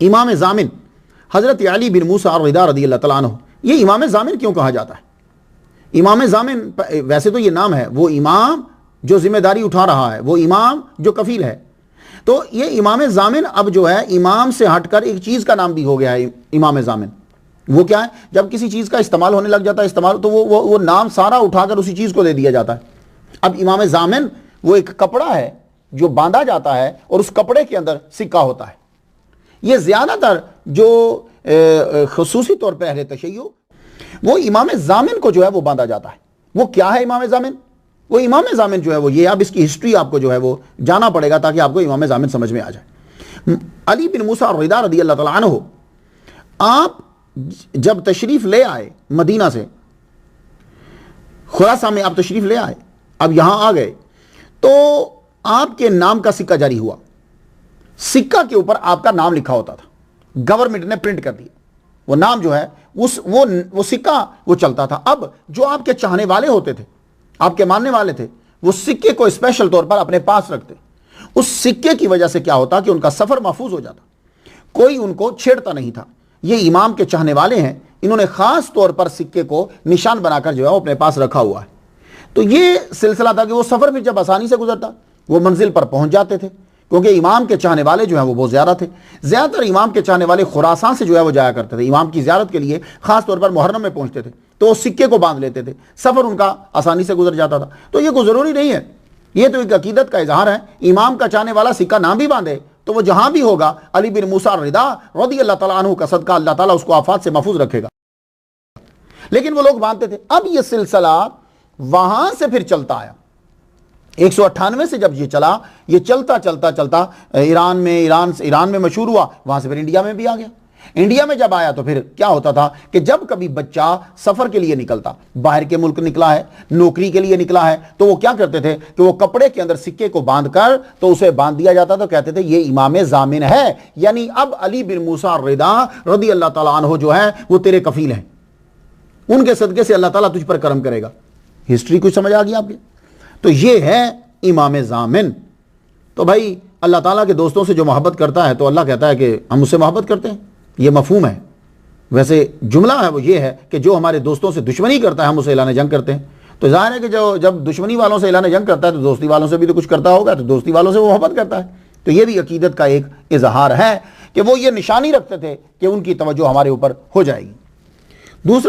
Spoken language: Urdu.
امام ضامن حضرت علی بن موسیٰ الرضا رضی اللہ تعالیٰ عنہ، یہ امام ضامن کیوں کہا جاتا ہے؟ امام ضامن ویسے تو یہ نام ہے، وہ امام جو ذمہ داری اٹھا رہا ہے، وہ امام جو کفیل ہے، تو یہ امام ضامن اب جو ہے امام سے ہٹ کر ایک چیز کا نام بھی ہو گیا ہے امام ضامن۔ وہ کیا ہے؟ جب کسی چیز کا استعمال ہونے لگ جاتا ہے استعمال، تو وہ نام سارا اٹھا کر اسی چیز کو دے دیا جاتا ہے۔ اب امام ضامن وہ ایک کپڑا ہے جو باندھا جاتا ہے اور اس کپڑے کے اندر سکہ ہوتا ہے۔ یہ زیادہ تر جو خصوصی طور پہ اہل تشیع، وہ امام ضامن کو جو ہے وہ باندھا جاتا ہے۔ وہ کیا ہے امام ضامن؟ وہ امام ضامن جو ہے وہ یہ، اب اس کی ہسٹری آپ کو جو ہے وہ جانا پڑے گا تاکہ آپ کو امام ضامن سمجھ میں آ جائے۔ علی بن موسیٰ الرضا رضی اللہ تعالیٰ عنہ، آپ جب تشریف لے آئے مدینہ سے، خراسان میں آپ تشریف لے آئے، اب یہاں آ گئے تو آپ کے نام کا سکہ جاری ہوا۔ سکہ کے اوپر آپ کا نام لکھا ہوتا تھا، گورنمنٹ نے پرنٹ کر دیا، وہ نام جو ہے وہ سکہ وہ چلتا تھا۔ اب جو آپ کے چاہنے والے ہوتے تھے، آپ کے ماننے والے تھے، وہ سکے کو اسپیشل طور پر اپنے پاس رکھتے۔ اس سکے کی وجہ سے کیا ہوتا کہ ان کا سفر محفوظ ہو جاتا، کوئی ان کو چھیڑتا نہیں تھا۔ یہ امام کے چاہنے والے ہیں، انہوں نے خاص طور پر سکے کو نشان بنا کر جو ہے وہ اپنے پاس رکھا ہوا ہے۔ تو یہ سلسلہ تھا کہ وہ سفر پھر جب آسانی سے گزرتا، وہ منزل پر پہنچ جاتے تھے، کیونکہ امام کے چاہنے والے جو ہیں وہ بہت زیادہ تھے۔ زیادہ تر امام کے چاہنے والے خراسان سے جو ہے وہ جایا کرتے تھے، امام کی زیارت کے لیے خاص طور پر محرم میں پہنچتے تھے، تو وہ سکے کو باندھ لیتے تھے، سفر ان کا آسانی سے گزر جاتا تھا۔ تو یہ کوئی ضروری نہیں ہے، یہ تو ایک عقیدت کا اظہار ہے۔ امام کا چاہنے والا سکہ نہ بھی باندھے تو وہ جہاں بھی ہوگا، علی بن موسیٰ الرضا رضی اللہ تعالیٰ عنہ کا صدقہ اللہ تعالیٰ اس کو آفات سے محفوظ رکھے گا۔ لیکن وہ لوگ باندھتے تھے۔ اب یہ سلسلہ وہاں سے پھر چلتا آیا، 198 سے جب یہ چلا، یہ چلتا چلتا چلتا ایران میں مشہور ہوا، وہاں سے پھر انڈیا میں بھی آ گیا۔ انڈیا میں جب آیا تو پھر کیا ہوتا تھا کہ جب کبھی بچہ سفر کے لیے نکلتا، باہر کے ملک نکلا ہے، نوکری کے لیے نکلا ہے، تو وہ کیا کرتے تھے کہ وہ کپڑے کے اندر سکے کو باندھ کر تو اسے باندھ دیا جاتا، تو کہتے تھے یہ امام ضامن ہے، یعنی اب علی بن موسیٰ الرضا رضی اللہ تعالیٰ عنہ جو ہے وہ تیرے کفیل ہیں، ان کے صدقے سے اللہ تعالیٰ تجھ پر کرم کرے گا۔ ہسٹری کچھ سمجھ آ گئی آپ کے؟ تو یہ ہے امام ضامن۔ تو بھائی اللہ تعالیٰ کے دوستوں سے جو محبت کرتا ہے تو اللہ کہتا ہے کہ ہم اس سے محبت کرتے ہیں، یہ مفہوم ہے۔ ویسے جملہ ہے وہ یہ ہے کہ جو ہمارے دوستوں سے دشمنی کرتا ہے ہم اسے اعلان جنگ کرتے ہیں۔ تو ظاہر ہے کہ جب دشمنی والوں سے اعلان جنگ کرتا ہے تو دوستی والوں سے بھی تو کچھ کرتا ہوگا، تو دوستی والوں سے وہ محبت کرتا ہے۔ تو یہ بھی عقیدت کا ایک اظہار ہے کہ وہ یہ نشانی رکھتے تھے کہ ان کی توجہ ہمارے اوپر ہو جائے گی۔ دوسرا